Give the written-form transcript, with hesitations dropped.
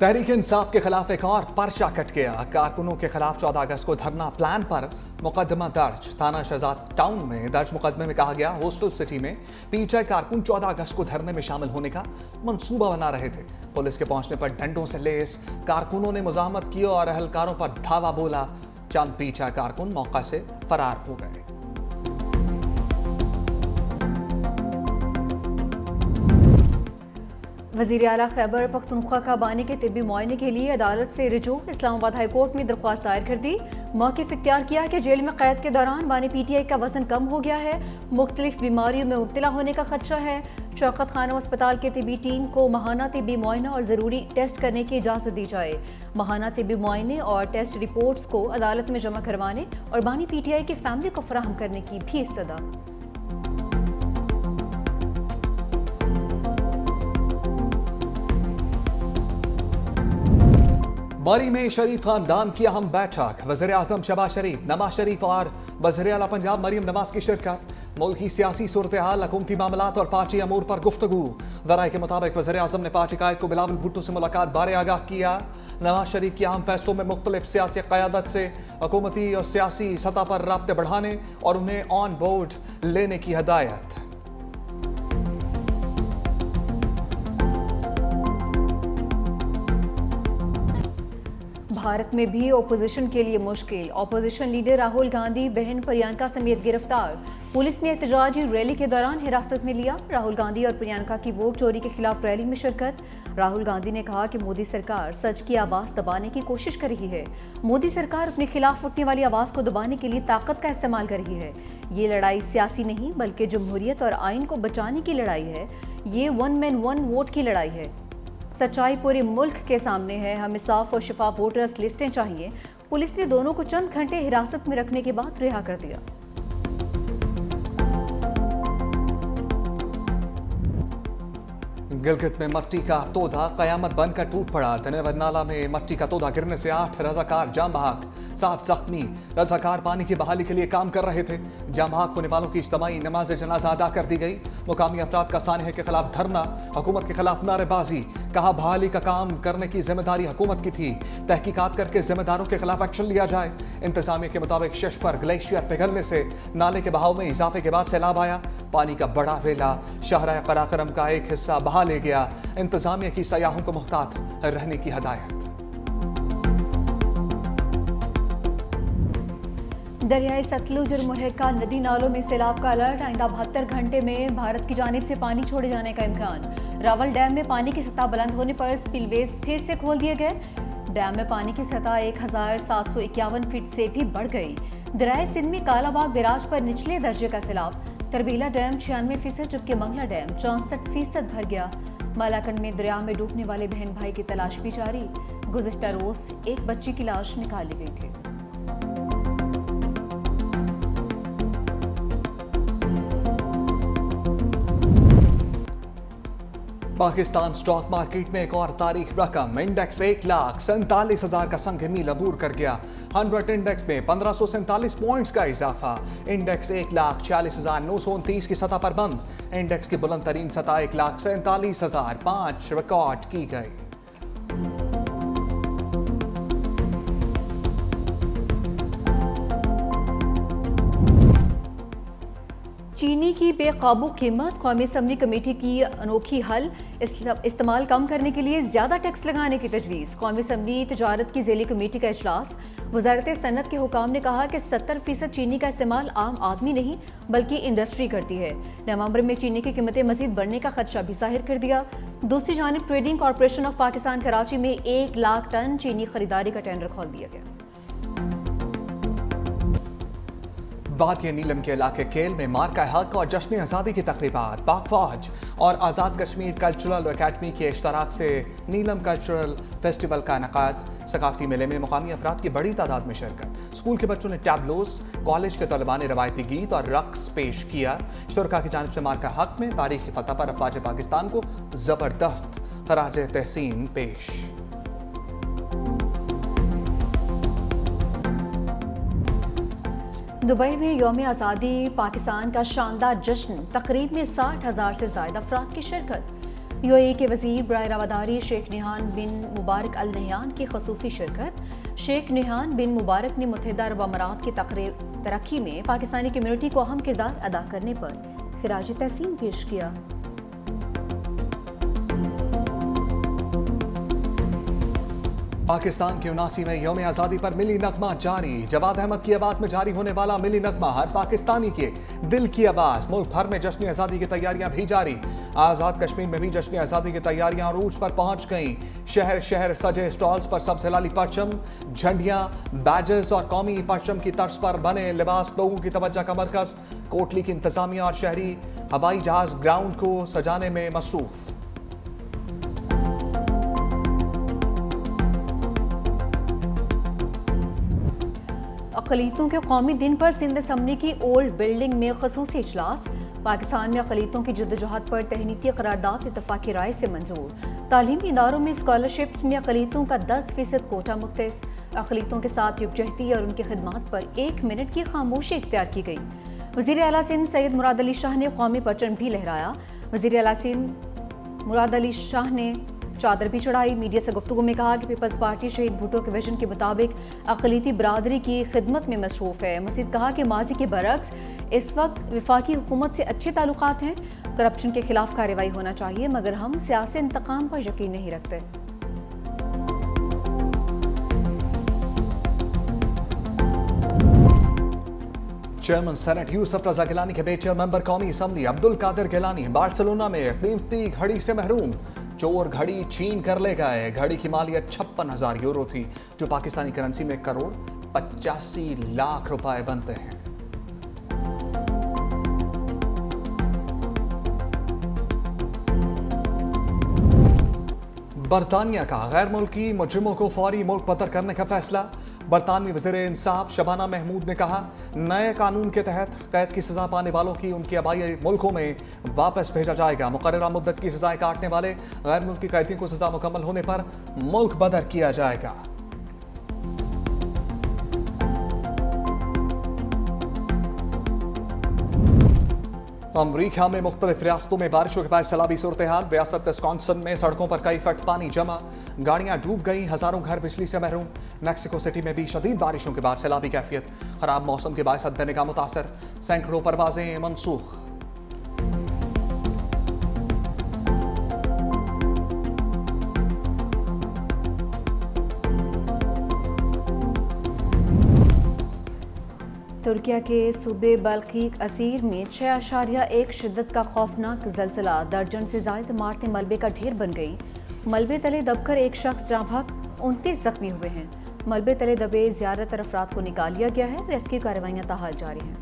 तहरीक इंसाफ के खिलाफ एक और पर्चा कट गया। कारकुनों के खिलाफ 14 अगस्त को धरना प्लान पर मुकदमा दर्ज। थाना शहजाद टाउन में दर्ज मुकदमे में कहा गया, होस्टल सिटी में पीटीआई कारकुन 14 अगस्त को धरने में शामिल होने का मंसूबा बना रहे थे। पुलिस के पहुंचने पर डंडों से लेस कारकुनों ने मुजाहमत की और अहलकारों पर धावा बोला। चंद पीटीआई कारकुन मौका से फरार हो गए। वज़ीर आला खैबर पख्तूनख्वा का बानी के तिब्बी मुआयने के लिए अदालत से रिजू। इस्लामाबाद हाई कोर्ट में दरख्वास्त दायर कर दी। मौक़िफ़ इख्तियार किया कि जेल में कैद के दौरान बानी पीटीआई का वजन कम हो गया है, मुख्तलिफ बीमारियों में मुब्तला होने का खदशा है। शौकत खानम अस्पताल के तिब्बी टीम को माहाना तिब्बी मुआयना और ज़रूरी टेस्ट करने की इजाज़त दी जाए। माहाना तिब्बी मुआयने और टेस्ट रिपोर्ट्स को अदालत में जमा करवाने और बानी पीटीआई की फैमिली को फराहम करने की भी इस्तदा। मरी में शरीफ खानदान की अहम बैठक। वज़ीर आज़म शहबाज शरीफ, नवाज शरीफ और वज़ीर आला पंजाब मरियम नवाज की शिरकत। मुल्क की सियासी सूरत हाल, हुकूमती मामलात और पार्टी अमूर पर गुफ्तगू। ज़राए के मुताबिक वज़ीर आज़म ने पार्टी कायद को बिलावल भुट्टो से मुलाकात बारे आगाह किया। नवाज शरीफ की अहम फैसलों में मुख्तलिफ सियासी क़यादत से हुकूमती और सियासी सतह पर राब्ते बढ़ाने और उन्हें ऑन बोर्ड लेने की हदायत। भारत में भी ओपोजिशन के लिए मुश्किल। ओपोजिशन लीडर राहुल गांधी बहन प्रियंका समेत गिरफ्तार। पुलिस ने एहतजाजी रैली के दौरान हिरासत में लिया। राहुल गांधी और प्रियंका की वोट चोरी के खिलाफ रैली में शिरकत। राहुल गांधी ने कहा कि मोदी सरकार सच की आवाज़ दबाने की कोशिश कर रही है। मोदी सरकार अपने खिलाफ उठने वाली आवाज़ को दबाने के लिए ताकत का इस्तेमाल कर रही है। ये लड़ाई सियासी नहीं बल्कि जमहूरियत और आइन को बचाने की लड़ाई है। ये वन मैन वन वोट की लड़ाई है। सच्चाई पूरे मुल्क के सामने है। हमें साफ और शफाफ वोटर्स लिस्टें चाहिए। पुलिस ने दोनों को चंद घंटे हिरासत में रखने के बाद रिहा कर दिया। गिलगित में मट्टी का तोदा कयामत बनकर टूट पड़ा। तनेवर नाला में मट्टी का तोदा गिरने से 8 रजाकार जाम बहाक, 7 जख्मी। रजाकार पानी की बहाली के लिए काम कर रहे थे। जाम बहाक होने वालों की इज्तिमाई नमाज जनाजा अदा कर दी गई। मुकामी अफराद का सानहे के खिलाफ धरना, हुकूमत के खिलाफ नारेबाजी। कहा बहाली का काम करने की जिम्मेदारी हुकूमत की थी। तहकीकात करके जिम्मेदारों के खिलाफ एक्शन लिया जाए। इंतजामिया के मुताबिक शश पर ग्लेशियर पिघलने से नाले के बहाव में इजाफे के बाद सैलाब आया। पानी का बड़ा वेला शाहराह कराकरम का एक हिस्सा बहा ले गया। इंतजामिया की सयाहों को मुहतात रहने की हदायत। दरियाई सतलुज और मुरहका नदी नालों में सैलाब का अलर्ट। आइंदा 72 घंटे में भारत की जानिब से पानी छोड़े जाने का इम्कान। रावल डैम में पानी की सतह बुलंद होने पर स्पिलवेज फिर से खोल दिए गए। डैम में पानी की सतह 1751 फीट से भी बढ़ गई। दरियाई सिंध में कालाबाग बैराज पर निचले दर्जे का सैलाब। तरबीला डैम 96%, जबकि मंगला डैम 64% भर गया। मालाकंड में दरिया में डूबने वाले बहन भाई की तलाश भी जारी। गुज़िश्ता रोज एक बच्ची की लाश निकाली गई थी। पाकिस्तान स्टॉक मार्केट में एक और तारीख रकम। इंडेक्स 1,47,000 का संग मील अबूर कर गया। 100 इंडेक्स में 1547 पॉइंट्स का इजाफा। इंडेक्स 1,46,929 की सतह पर बंद। इंडेक्स की बुलंद तरीन सतह 1,47,005 रिकॉर्ड की गई। चीनी की बेकाबू कीमत। कौमी असम्बली कमेटी की अनोखी हल। इस्तेमाल कम करने के लिए ज़्यादा टैक्स लगाने की तजवीज़। कौमी असम्बली तजारत की ज़ेली कमेटी का इजलास। वजारत सनत के हुकाम ने कहा कि 70% चीनी का इस्तेमाल आम आदमी नहीं बल्कि इंडस्ट्री करती है। नवंबर में चीनी की कीमतें मजीद बढ़ने का खदशा भी जाहिर कर दिया। दूसरी जानिब trading corporation of Pakistan Karachi में 1 लाख टन चीनी खरीदारी का टेंडर खोल दिया गया। वादिया नीलम के इलाके केल में मार्का हक और जश्न आज़ादी की तकरीबात। पाक फौज और आज़ाद कश्मीर कल्चरल अकेडमी के इश्तराक से नीलम कल्चरल फेस्टिवल का इनेकाद। सकाफती मेले में मुकामी अफराद की बड़ी तादाद में शिरकत। स्कूल के बच्चों ने टैबलोस, कॉलेज के तलबा ने रवायती गीत और रक्स पेश किया। शुरका की जानिब से मार्का हक में तारीखी फतह पर अफवाज पाकिस्तान को ज़बरदस्त खराज तहसीन पेश। दुबई में यौम आज़ादी पाकिस्तान का शानदार जश्न। तकरीब में 60,000 से ज़ायद अफराद की शिरकत। यूएई के वजीर बराए रवादारी शेख निहान बिन मुबारक अल नहयान की खसूसी शिरकत। शेख निहान बिन मुबारक ने मुत्तहिदा अरब अमारात की तरक्की में पाकिस्तानी कम्युनिटी को अहम किरदार अदा करने पर खिराज तहसीन पेश किया। पाकिस्तान की 79 में यौम आज़ादी पर मिली नगमा जारी। जवाद अहमद की आवाज़ में जारी होने वाला मिली नगमा हर पाकिस्तानी के दिल की आवाज़। मुल्क भर में जश्न आज़ादी की तैयारियां भी जारी। आज़ाद कश्मीर में भी जश्न आज़ादी की तैयारियां अरूज पर पहुंच गईं। शहर शहर सजे स्टॉल्स पर सबसे लाली परचम, झंडियां, बैजेस और कौमी परचम की तर्ज पर बने लिबास लोगों की तवज्जो का मरकज। कोटली की इंतजामिया और शहरी हवाई जहाज ग्राउंड को सजाने में मसरूफ। अक़लीतों के कौमी दिन पर सिंध असम्बली की ओल्ड बिल्डिंग में ख़ुसूसी इजलास। पाकिस्तान में अक़लीतों की जद्दोजहद पर तहनीती करारदाद इत्तफ़ाक़ी राय से मंजूर। तालीमी इदारों में स्कॉलरशिप्स में अक़लीतों का 10% कोटा मुख्तस। अक़लीतों के साथ यकजहती और उनकी खिदमत पर 1 मिनट की खामोशी इख्तियार की गई। वज़ीर आला सिंध सैयद मुराद अली शाह ने कौमी परचम भी लहराया। वज़ीर आला सिंध मुराद अली शाह ने चादर भी चढ़ाई। मीडिया से गुफ्तगू में कहा कि पीपल्स पार्टी शहीद भुट्टो के विजन के मुताबिक अक़लीती बरादरी की खिदमत में मसरूफ़ है। मज़ीद कहा कि माजी के बरक्स इस वक्त वफाकी हुकूमत से अच्छे ताल्लुकात हैं। करप्शन के खिलाफ कार्रवाई होना चाहिए, मगर हम सियासी इंतकाम पर यकीन नहीं रखते। चेयरमैन सेनेट यूसुफ रजा गिलानी के बेटे और मेंबर कौमी असम्बली अब्दुल कादिर गिलानी बार्सिलोना में कीमती घड़ी से महरूम। चोर घड़ी छीन कर ले गए। घड़ी की मालियत 56,000 यूरो थी, जो पाकिस्तानी करेंसी में करोड़ 85 लाख रुपए बनते हैं। बरतानिया का गैर मुल्की मुजरिमों को फौरी मुल्क बदर करने का फैसला। बरतानवी वज़ीर इंसाफ शबाना महमूद ने कहा, नए कानून के तहत कैद की सजा पाने वालों की उनके आबाई मुल्कों में वापस भेजा जाएगा। मुकर्ररा मुद्दत की सजाएं काटने वाले गैर मुल्की कैदियों को सजा मुकम्मल होने पर मुल्क बदर किया जाएगा। अमरीका में मुख्तलिफ रियासतों में बारिशों के बाद सैलाबी सूरत हाल। रियासत विस्कॉन्सिन में सड़कों पर कई फट पानी जमा, गाड़ियां डूब गई, हजारों घर बिजली से महरूम। मैक्सिको सिटी में भी शदीद बारिशों के बाद सैलाबी कैफियत। खराब मौसम के बायस निगाह मुतासर, सैकड़ों परवाजें मनसूख। तुर्किया के सूबे बल्कीक असीर में 6.1 शिद्दत का खौफनाक जलजिला। दर्जन से ज्यादा इमारतें मलबे का ढेर बन गई। मलबे तले दबकर एक शख्स जाँ बहक, 29 जख्मी हुए हैं। मलबे तले दबे ज्यादातर अफराद को निकाल लिया गया है। रेस्क्यू कार्रवाइयां ताहाल जारी हैं।